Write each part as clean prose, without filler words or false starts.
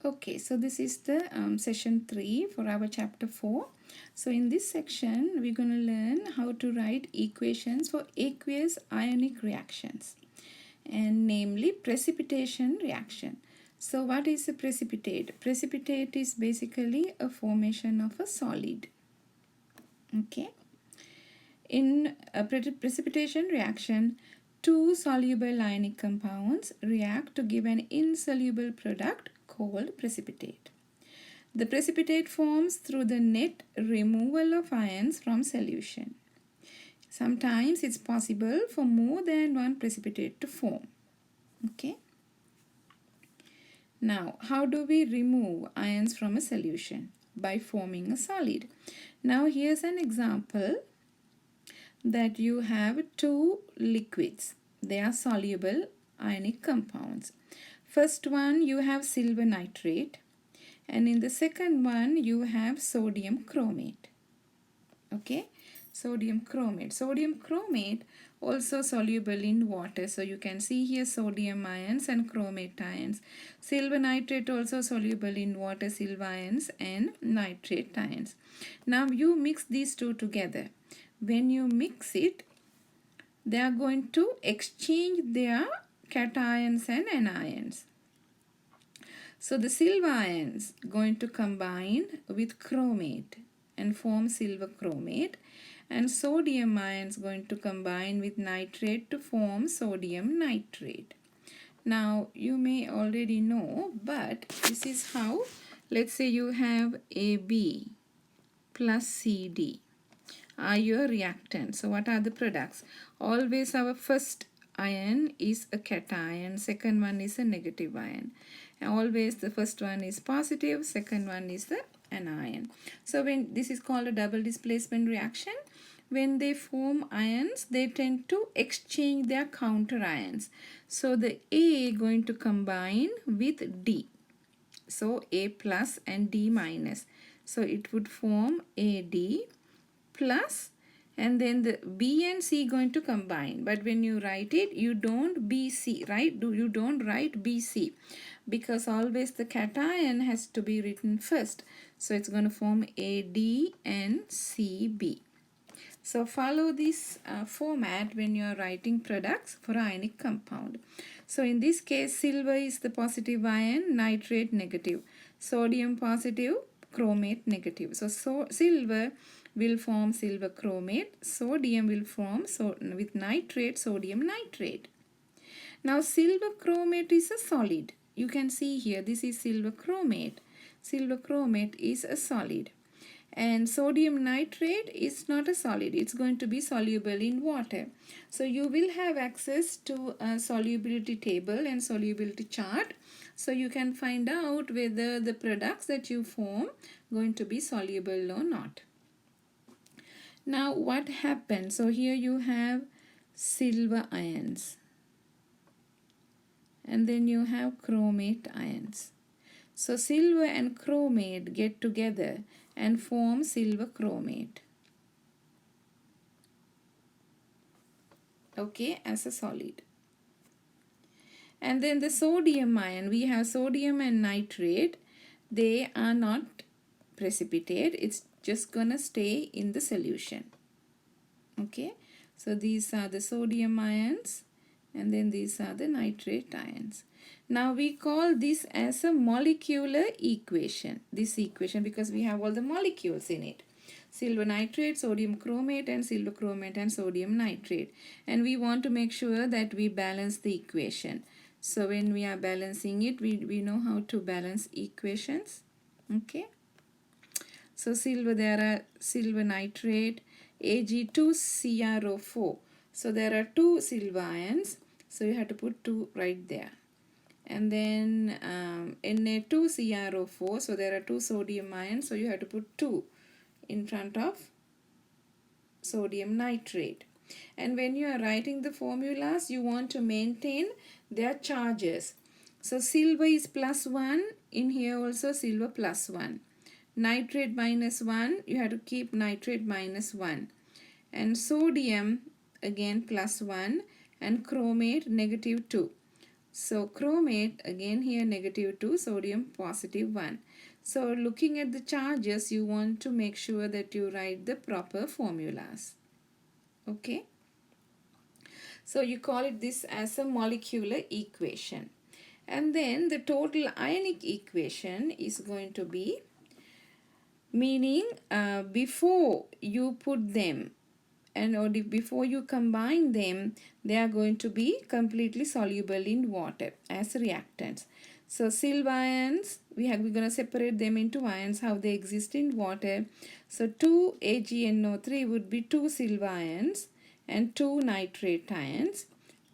Okay, so this is the session 3 for our chapter 4. So in this section, we're going to learn how to write equations for aqueous ionic reactions, and namely precipitation reaction. So what is a precipitate? Precipitate is basically a formation of a solid. Okay. In a precipitation reaction, two soluble ionic compounds react to give an insoluble product called precipitate. The precipitate forms through the net removal of ions from solution. Sometimes it's possible for more than one precipitate to form. Okay. Now, how do we remove ions from a solution? By forming a solid. Now, here's an example that you have two liquids. They are soluble ionic compounds. First one, you have silver nitrate, and in the second one you have sodium chromate. Okay, sodium chromate also soluble in water, so you can see here sodium ions and chromate ions. Silver nitrate also soluble in water, silver ions and nitrate ions. Now you mix these two together. When you mix it, they are going to exchange their cations and anions. So the silver ions going to combine with chromate and form silver chromate, and sodium ions going to combine with nitrate to form sodium nitrate. Now you may already know, but this is how. Let's say you have AB plus CD are your reactants. So what are the products? Always our first ion is a cation, second one is a negative ion. And always the first one is positive, second one is the anion. So when this is called a double displacement reaction, when they form ions, they tend to exchange their counter ions. So the A going to combine with D. So A plus and D minus. So it would form AD plus, and then the B and C going to combine. But when you write it, you don't BC, right? You don't write BC, because always the cation has to be written first. So it's going to form AD and CB. So follow this format when you are writing products for ionic compound. So in this case, silver is the positive ion, nitrate negative, sodium positive, chromate negative. So silver will form silver chromate, sodium will form with nitrate, sodium nitrate. Now silver chromate is a solid. You can see here, this is silver chromate. Silver chromate is a solid. And sodium nitrate is not a solid. It's going to be soluble in water. So you will have access to a solubility table and solubility chart. So you can find out whether the products that you form going to be soluble or not. Now what happens? So here you have silver ions, and then you have chromate ions. So silver and chromate get together and form silver chromate. Okay, as a solid. And then the sodium ion, we have sodium and nitrate. They are not precipitate. It's just gonna stay in the solution. Okay, so these are the sodium ions, and then these are the nitrate ions. Now we call this as a molecular equation, this equation, because we have all the molecules in it. Silver nitrate, sodium chromate, and silver chromate and sodium nitrate. And we want to make sure that we balance the equation. So when we are balancing it, we know how to balance equations. Okay. So silver, there are silver nitrate, Ag2CrO4. So there are two silver ions. So you have to put 2 right there. And then Na2CrO4. So there are 2 sodium ions. So you have to put 2 in front of sodium nitrate. And when you are writing the formulas, you want to maintain their charges. So silver is +1. In here also silver +1. Nitrate -1, you have to keep nitrate -1. And sodium again +1, and chromate -2. So chromate, again here -2, sodium +1. So looking at the charges, you want to make sure that you write the proper formulas. Okay. So you call it this as a molecular equation. And then the total ionic equation is going to be, meaning before you put them before you combine them, they are going to be completely soluble in water as reactants. So silver ions, we're going to separate them into ions, how they exist in water. So 2AgNO3 would be 2 silver ions and 2 nitrate ions,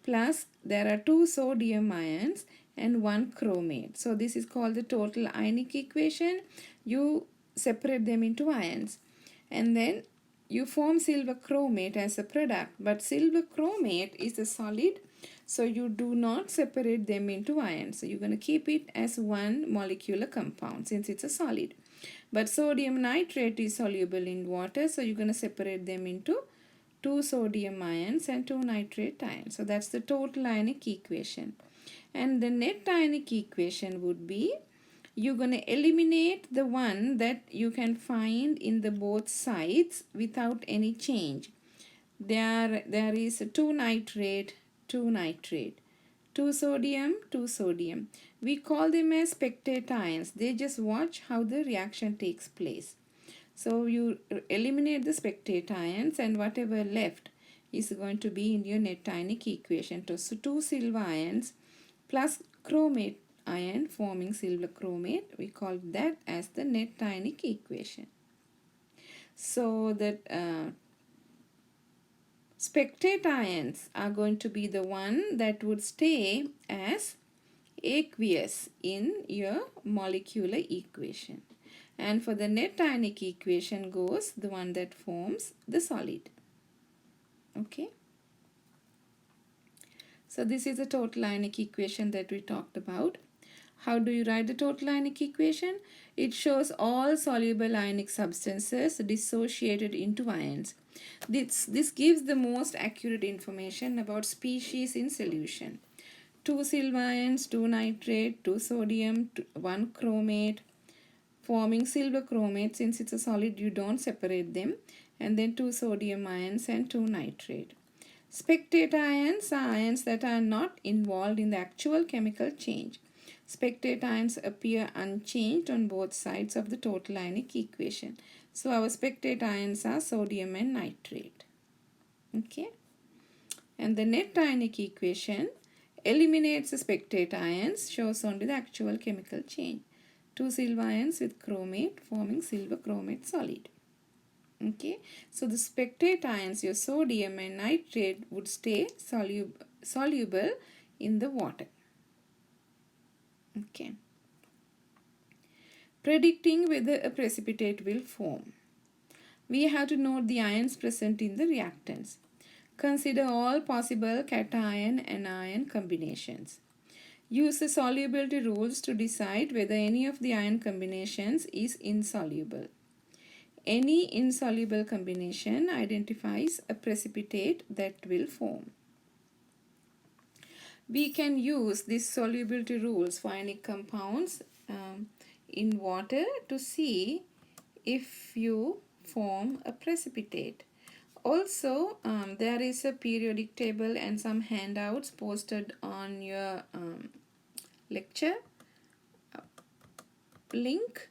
plus there are 2 sodium ions and 1 chromate. So this is called the total ionic equation. You separate them into ions, and then you form silver chromate as a product, but silver chromate is a solid, so you do not separate them into ions. So you're going to keep it as one molecular compound since it's a solid. But sodium nitrate is soluble in water, so you're going to separate them into 2 sodium ions and 2 nitrate ions. So that's the total ionic equation. And the net ionic equation would be, you're going to eliminate the one that you can find in the both sides without any change. There is 2 nitrate, 2 nitrate, 2 sodium, 2 sodium. We call them as spectate ions. They just watch how the reaction takes place. So you eliminate the spectate ions, and whatever left is going to be in your net ionic equation. So 2 silver ions plus chromate ion forming silver chromate, we call that as the net ionic equation. So that spectate ions are going to be the one that would stay as aqueous in your molecular equation, and for the net ionic equation goes the one that forms the solid. Okay. So this is the total ionic equation that we talked about. How do you write the total ionic equation? It shows all soluble ionic substances dissociated into ions. This gives the most accurate information about species in solution. 2 silver ions, 2 nitrate, 2 sodium, 1 chromate, forming silver chromate. Since it's a solid, you don't separate them. And then 2 sodium ions and 2 nitrate. Spectate ions are ions that are not involved in the actual chemical change. Spectate ions appear unchanged on both sides of the total ionic equation. So our spectate ions are sodium and nitrate. Okay. And the net ionic equation eliminates the spectate ions, shows only the actual chemical change. 2 silver ions with chromate forming silver chromate solid. Okay, so the spectate ions, your sodium and nitrate, would stay soluble in the water. Okay. Predicting whether a precipitate will form. We have to note the ions present in the reactants. Consider all possible cation and anion combinations. Use the solubility rules to decide whether any of the ion combinations is insoluble. Any insoluble combination identifies a precipitate that will form. We can use these solubility rules for ionic compounds in water to see if you form a precipitate. Also, there is a periodic table and some handouts posted on your lecture link.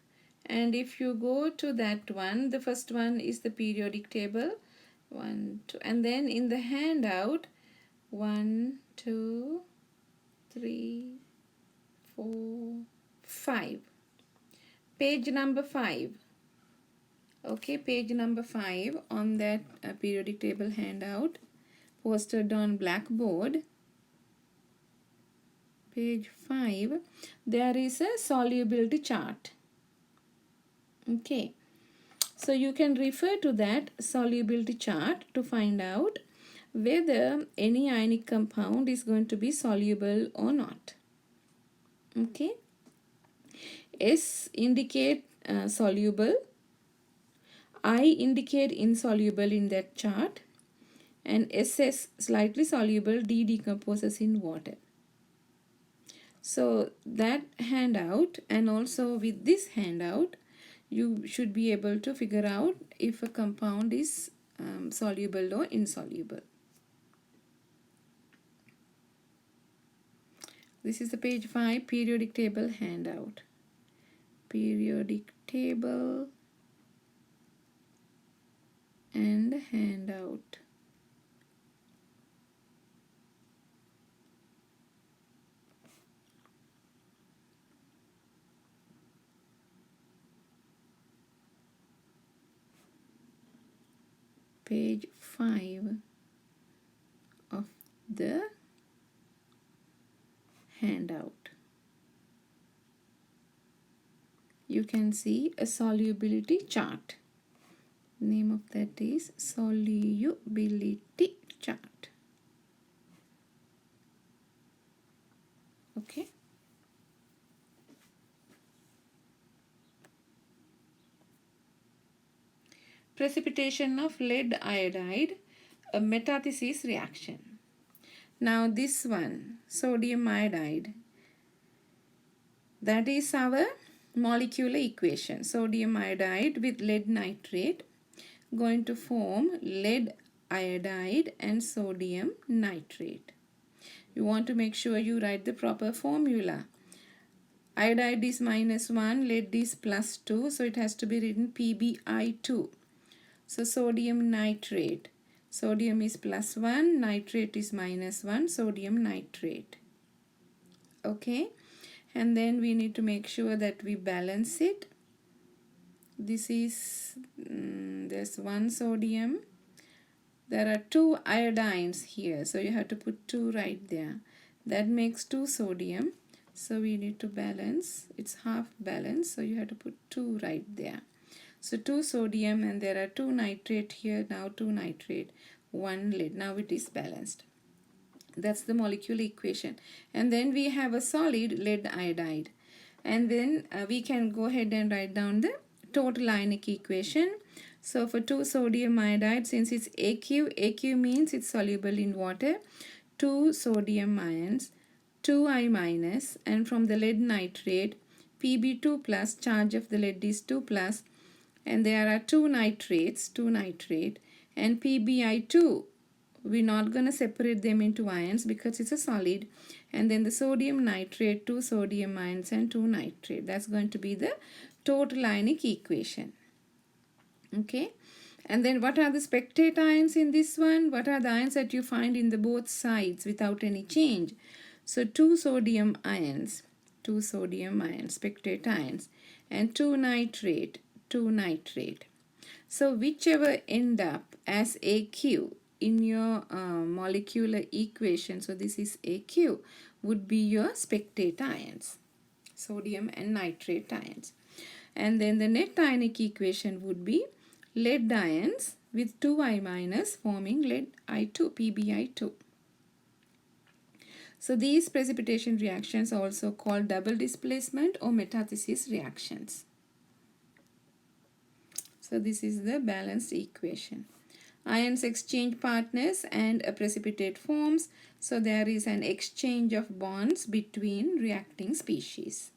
And if you go to that one, the first one is the periodic table, 1, 2, and then in the handout, 1, 2, 3, 4, 5. Page number 5. Okay, page number 5 on that periodic table handout posted on blackboard. Page 5, there is a solubility chart. Okay, so you can refer to that solubility chart to find out whether any ionic compound is going to be soluble or not. Okay, S indicate soluble, I indicate insoluble in that chart, and SS slightly soluble, D decomposes in water. So that handout and also with this handout, you should be able to figure out if a compound is soluble or insoluble. This is the page 5 periodic table handout. Periodic table and handout. Page 5 of the handout. You can see a solubility chart. Name of that is solubility chart. Okay. Precipitation of lead iodide, a metathesis reaction. Now this one, sodium iodide, that is our molecular equation. Sodium iodide with lead nitrate going to form lead iodide and sodium nitrate. You want to make sure you write the proper formula. Iodide is -1, lead is +2, so it has to be written PbI2. So sodium nitrate. Sodium is +1, nitrate is -1, sodium nitrate. Okay, and then we need to make sure that we balance it. This is, there's 1 sodium. There are 2 iodines here, so you have to put 2 right there. That makes 2 sodium. So we need to balance. It's half balance, so you have to put 2 right there. So 2 sodium and there are 2 nitrate here. Now 2 nitrate, 1 lead. Now it is balanced. That's the molecular equation. And then we have a solid lead iodide. And then we can go ahead and write down the total ionic equation. So for 2 sodium iodide, since it's AQ means it's soluble in water, 2 sodium ions, 2I minus, and from the lead nitrate, Pb2 plus, charge of the lead is 2 plus, and there are 2 nitrates, 2 nitrate, and PbI2. We're not going to separate them into ions because it's a solid. And then the sodium nitrate, 2 sodium ions and 2 nitrate. That's going to be the total ionic equation. Okay. And then what are the spectate ions in this one? What are the ions that you find in the both sides without any change? So 2 sodium ions, spectate ions, and 2 nitrate, 2 nitrate. So whichever end up as AQ in your molecular equation, so this is AQ, would be your spectate ions, sodium and nitrate ions. And then the net ionic equation would be lead ions with 2I minus forming lead I2, PbI2. So these precipitation reactions are also called double displacement or metathesis reactions. So this is the balanced equation. Ions exchange partners and a precipitate forms. So there is an exchange of bonds between reacting species.